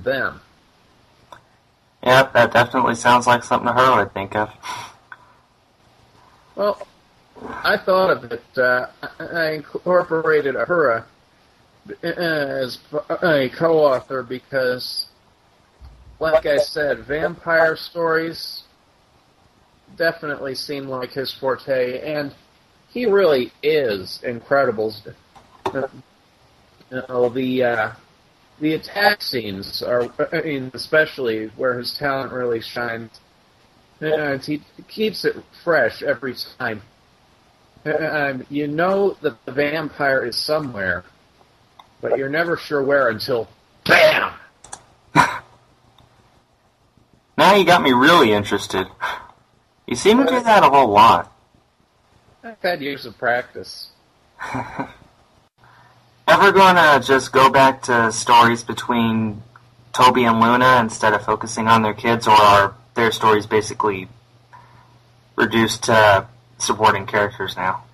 them. Yep, that definitely sounds like something her would think of. Well, I thought of it. I incorporated Ahura as a co-author because, like I said, vampire stories definitely seem like his forte, and he really is incredible. The attack scenes are, especially where his talent really shines. He keeps it fresh every time. You know that the vampire is somewhere, but you're never sure where until BAM! Now you got me really interested. You seem to do that a whole lot. I've had years of practice. Ever gonna just go back to stories between Toby and Luna instead of focusing on their kids, or are their stories basically reduced to supporting characters now?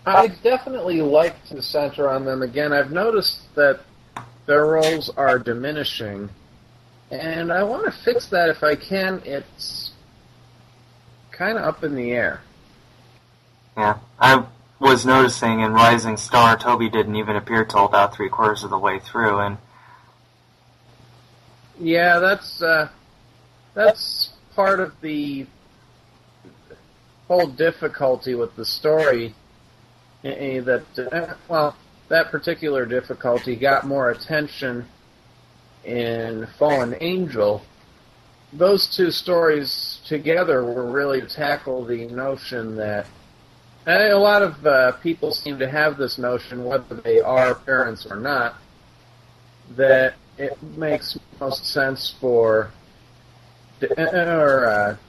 I definitely like to center on them again. I've noticed that their roles are diminishing, and I want to fix that if I can. It's kind of up in the air. Yeah, I was noticing in Rising Star, Toby didn't even appear till about 3/4 of the way through, and yeah, that's part of the whole difficulty with the story. That particular difficulty got more attention in Fallen Angel. Those two stories together were really to tackle the notion that a lot of people seem to have this notion, whether they are parents or not, that it makes most sense for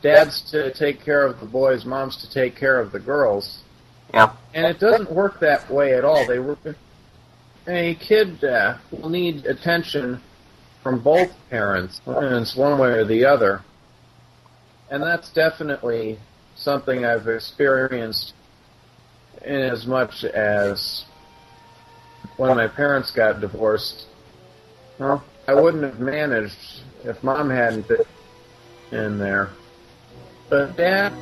dads to take care of the boys, moms to take care of the girls. Yep. And it doesn't work that way at all. A kid will need attention from both parents, one way or the other. And that's definitely something I've experienced in as much as when my parents got divorced. Well, I wouldn't have managed if Mom hadn't been in there. But Dad,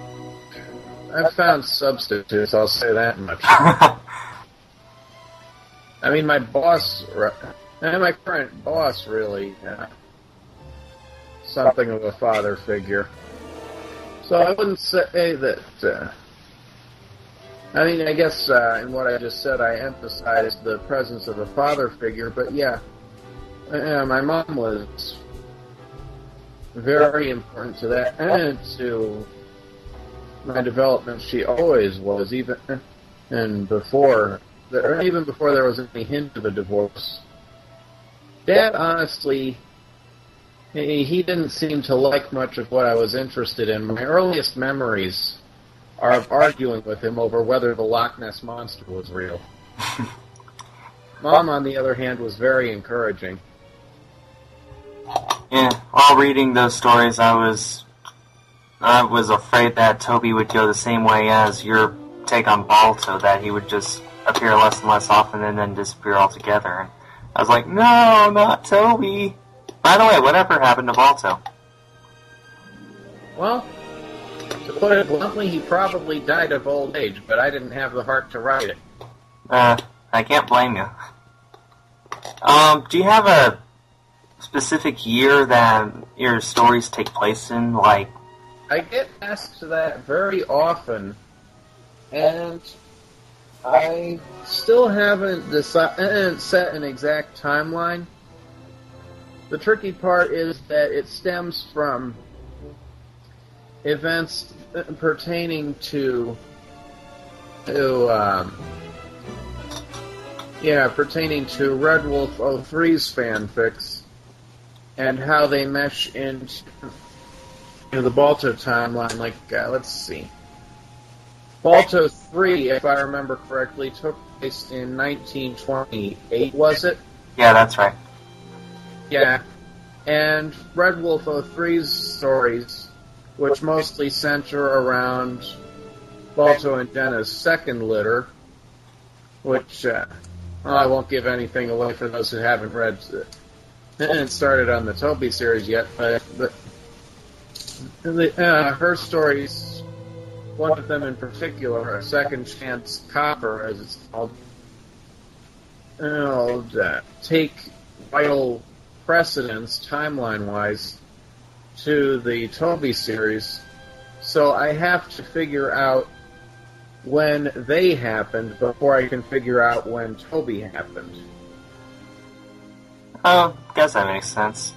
I've found substitutes, I'll say that much. I mean, my boss, and my current boss, really, something of a father figure. So I wouldn't say that, I guess in what I just said, I emphasized the presence of a father figure, but yeah, my mom was very important to that, and to my development. She always was, even before there was any hint of a divorce. Dad, honestly, he didn't seem to like much of what I was interested in. My earliest memories are of arguing with him over whether the Loch Ness Monster was real. Mom, on the other hand, was very encouraging. Yeah, while reading those stories, I was afraid that Toby would go the same way as your take on Balto, that he would just appear less and less often and then disappear altogether. And I was like, no, not Toby. By the way, whatever happened to Balto? Well, to put it bluntly, he probably died of old age, but I didn't have the heart to write it. I can't blame you. Do you have a specific year that your stories take place in? Like, I get asked that very often, and I still haven't set an exact timeline. The tricky part is that it stems from events pertaining to Red Wolf 03's fanfics and how they mesh into the Balto timeline. Like, let's see. Balto 3, if I remember correctly, took place in 1928, was it? Yeah, that's right. Yeah. And Red Wolf 03's stories, which mostly center around Balto and Jenna's second litter, which I won't give anything away for those who haven't read It started on the Toby series yet, but her stories, one of them in particular, A Second Chance Copper, as it's called, take vital precedence, timeline-wise, to the Toby series. So I have to figure out when they happened before I can figure out when Toby happened. Oh, guess that makes sense.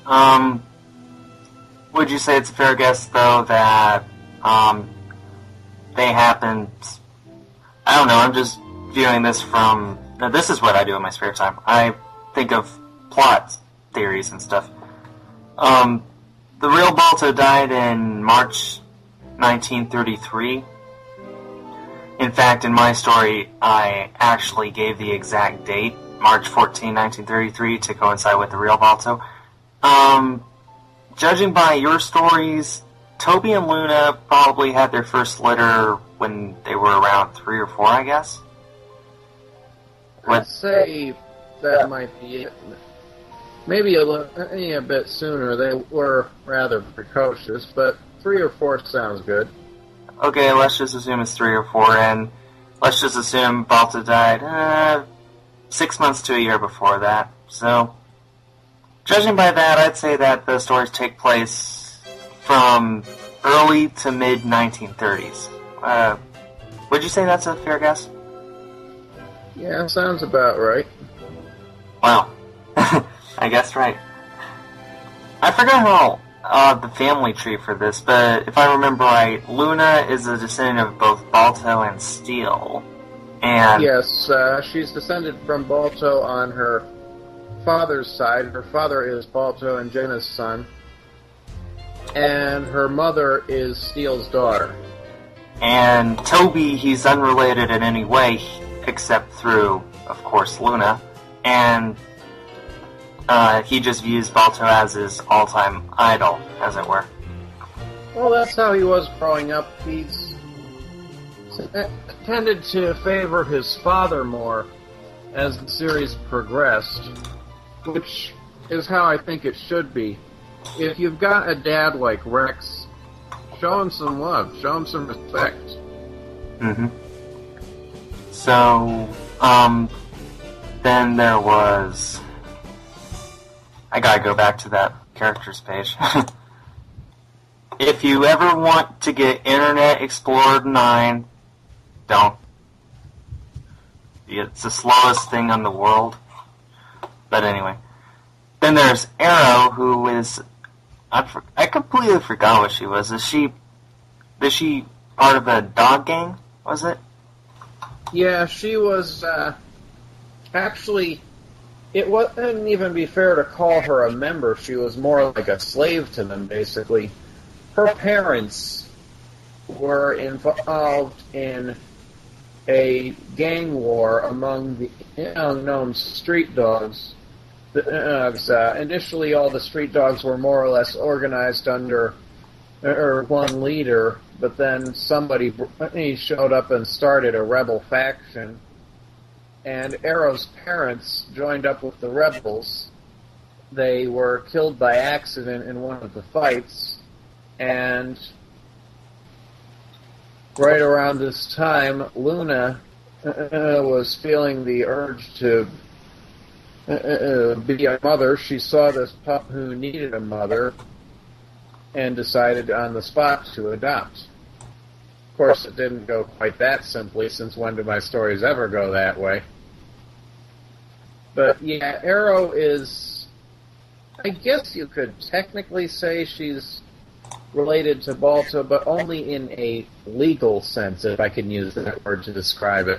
Would you say it's a fair guess, though, that they happened... I don't know, I'm just viewing this from... Now, this is what I do in my spare time. I think of plot theories and stuff. The real Balto died in March 1933. In fact, in my story, I actually gave the exact date, March 14, 1933, to coincide with the real Balto. Judging by your stories, Toby and Luna probably had their first litter when they were around 3 or 4, I guess? I'd say that might be it. Maybe a bit sooner. They were rather precocious, but 3 or 4 sounds good. Okay, let's just assume it's 3 or 4, and let's just assume Balto died 6 months to a year before that. So, judging by that, I'd say that the stories take place from early to mid-1930s. Would you say that's a fair guess? Yeah, sounds about right. Wow. I guess right. I forgot how the family tree for this, but if I remember right, Luna is a descendant of both Balto and Steel. And yes, she's descended from Balto on her father's side. Her father is Balto and Jenna's son. And her mother is Steel's daughter. And Toby, he's unrelated in any way, except through, of course, Luna. And he just views Balto as his all-time idol, as it were. Well, that's how he was growing up. He's tended to favor his father more as the series progressed, which is how I think it should be. If you've got a dad like Rex, show him some love, show him some respect. Mm-hmm. So, then there was... I gotta go back to that characters page. If you ever want to get Internet Explorer 9, don't. It's the slowest thing in the world. But anyway. Then there's Arrow, who is... I completely forgot what she was. Is she part of a dog gang, was it? Yeah, she was, actually... It wouldn't even be fair to call her a member. She was more like a slave to them, basically. Her parents were involved in a gang war among the unknown street dogs. Initially, all the street dogs were more or less organized under one leader, but then somebody showed up and started a rebel faction. And Arrow's parents joined up with the rebels. They were killed by accident in one of the fights, and right around this time, Luna was feeling the urge to be a mother. She saw this pup who needed a mother and decided on the spot to adopt. Of course, it didn't go quite that simply, since when do my stories ever go that way? But yeah, Arrow is, I guess you could technically say she's related to Balto, but only in a legal sense, if I can use that word to describe it.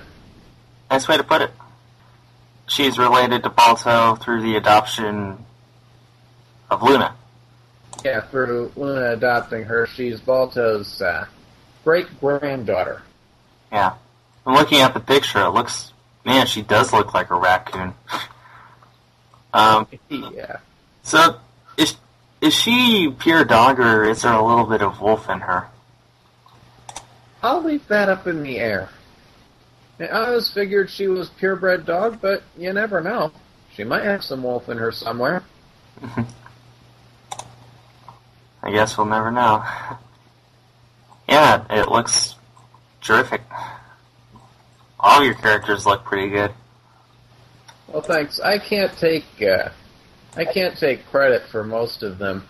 Nice way to put it. She's related to Balto through the adoption of Luna. Yeah, through Luna adopting her, she's Balto's great-granddaughter. Yeah. I'm looking at the picture, it looks... Man, she does look like a raccoon. Yeah. So, is she pure dog, or is there a little bit of wolf in her? I'll leave that up in the air. I always figured she was purebred dog, but you never know. She might have some wolf in her somewhere. I guess we'll never know. Yeah, it looks terrific. All your characters look pretty good. Well, thanks. I can't take credit for most of them.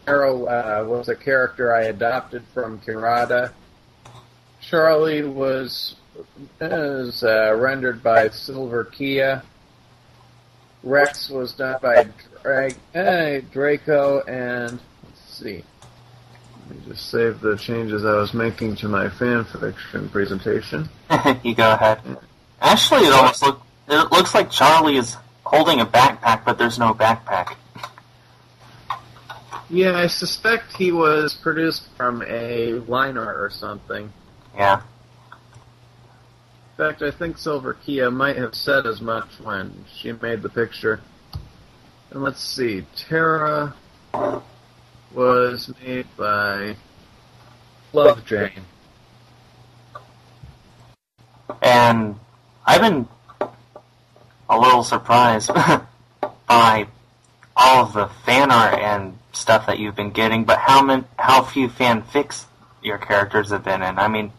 Arrow was a character I adopted from Kirada. Charlie was rendered by Silver Kia. Rex was done by Draco, and let's see. Let me just save the changes I was making to my fanfiction presentation. You go ahead. Actually, it looks like Charlie is holding a backpack, but there's no backpack. Yeah, I suspect he was produced from a line art or something. Yeah. In fact, I think Silver Kia might have said as much when she made the picture. And let's see, Terra was made by Love Jane. And I've been a little surprised by all of the fan art and stuff that you've been getting, but how few fanfics your characters have been in. I mean,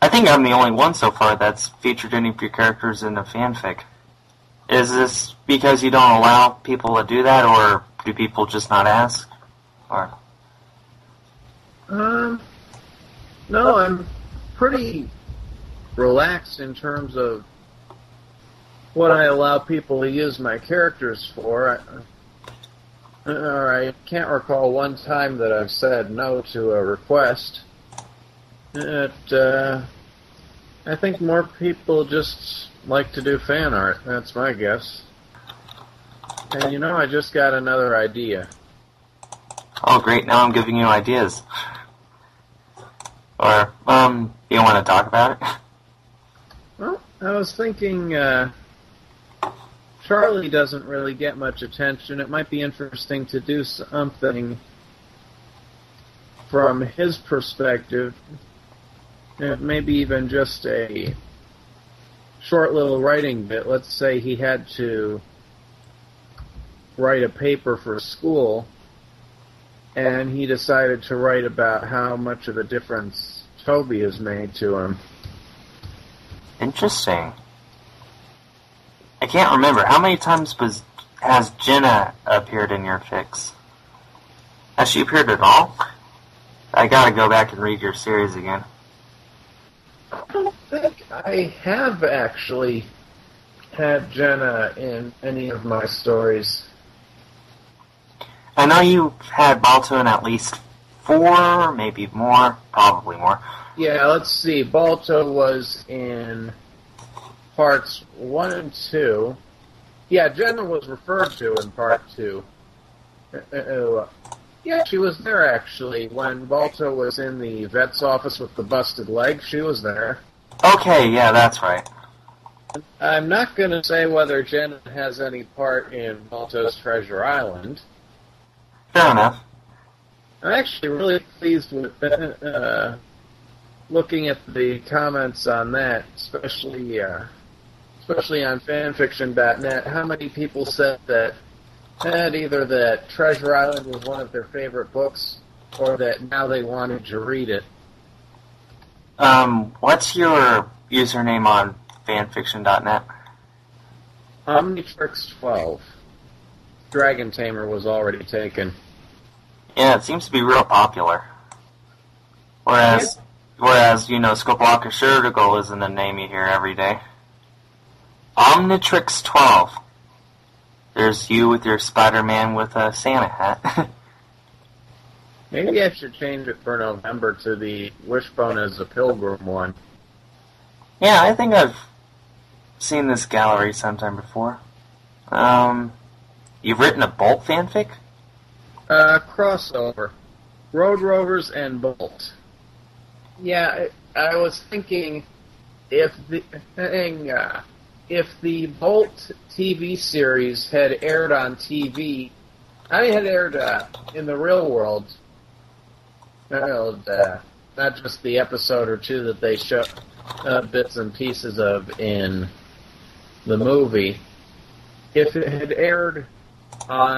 I think I'm the only one so far that's featured any of your characters in a fanfic. Is this because you don't allow people to do that, or do people just not ask? Or no, I'm pretty relaxed in terms of what I allow people to use my characters for. I can't recall one time that I've said no to a request. I think more people just like to do fan art. That's my guess. And I just got another idea. oh, great! Now I'm giving you ideas. Or you want to talk about it? Well, I was thinking Charlie doesn't really get much attention. It might be interesting to do something from his perspective. Maybe even just a short little writing bit. Let's say he had to write a paper for school, and he decided to write about how much of a difference Toby has made to him. Interesting. I can't remember. How many times has Jenna appeared in your fics? Has she appeared at all? I gotta go back and read your series again. I don't think I have actually had Jenna in any of my stories. I know you've had Balto in at least 4, maybe more, probably more. Yeah, let's see. Balto was in parts 1 and 2. Yeah, Jenna was referred to in part 2. Yeah, she was there, actually. When Balto was in the vet's office with the busted leg, she was there. Okay, yeah, that's right. I'm not going to say whether Jenna has any part in Balto's Treasure Island. Fair enough. I'm actually really pleased with looking at the comments on that, especially on fanfiction.net. How many people said that either that Treasure Island was one of their favorite books, or that now they wanted to read it. What's your username on fanfiction.net? Omnitrix12. Dragon Tamer was already taken. Yeah, it seems to be real popular. Whereas Skultacular Special isn't the name you hear every day. Omnitrix12. There's you with your Spider-Man with a Santa hat. Maybe I should change it for November to the Wishbone as a Pilgrim one. Yeah, I think I've seen this gallery sometime before. You've written a Bolt fanfic? Crossover. Road Rovers and Bolt. Yeah, I was thinking if the Bolt TV series had aired on TV, had aired in the real world, not just the episode or two that they show bits and pieces of in the movie, if it had aired on